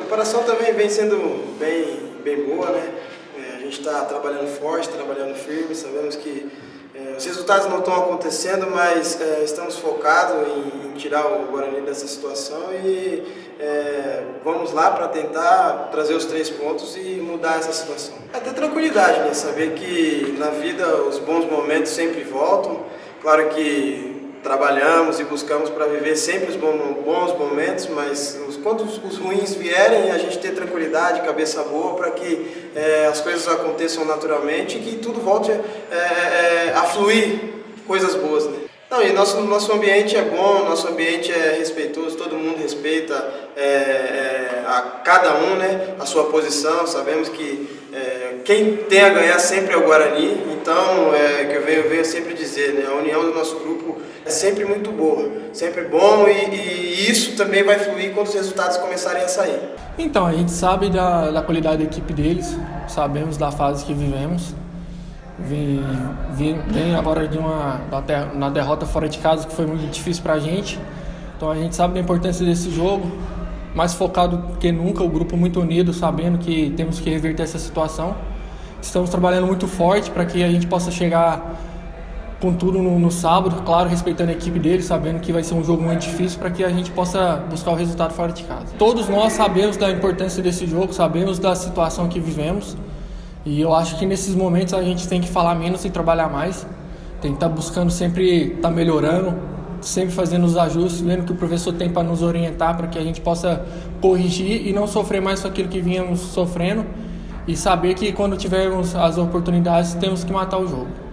preparação também vem sendo bem boa, né? A gente está trabalhando forte, trabalhando firme, sabemos que os resultados não estão acontecendo, mas estamos focados em tirar o Guarani dessa situação e vamos lá para tentar trazer os 3 pontos e mudar essa situação. É ter tranquilidade, né? Saber que na vida os bons momentos sempre voltam. Claro que trabalhamos e buscamos para viver sempre os bons momentos, mas quando os ruins vierem, a gente ter tranquilidade, cabeça boa, para que as coisas aconteçam naturalmente e que tudo volte a fluir coisas boas, né? Não, e nosso ambiente é bom, nosso ambiente é respeitoso, todo mundo respeita a cada um, né, a sua posição. Sabemos que quem tem a ganhar sempre é o Guarani, então que eu venho sempre dizer, né, a união do nosso grupo é sempre muito boa, sempre bom e isso também vai fluir quando os resultados começarem a sair. Então, a gente sabe da qualidade da equipe deles, sabemos da fase que vivemos. Vem agora de uma derrota fora de casa que foi muito difícil para a gente. Então a gente sabe da importância desse jogo, mais focado que nunca, o grupo muito unido, sabendo que temos que reverter essa situação. Estamos trabalhando muito forte para que a gente possa chegar com tudo no sábado, claro, respeitando a equipe deles, sabendo que vai ser um jogo muito difícil para que a gente possa buscar o resultado fora de casa. Todos nós sabemos da importância desse jogo, sabemos da situação que vivemos. E eu acho que nesses momentos a gente tem que falar menos e trabalhar mais. Tem que estar buscando sempre estar melhorando, sempre fazendo os ajustes, vendo que o professor tem para nos orientar, para que a gente possa corrigir e não sofrer mais com aquilo que vínhamos sofrendo. E saber que quando tivermos as oportunidades temos que matar o jogo.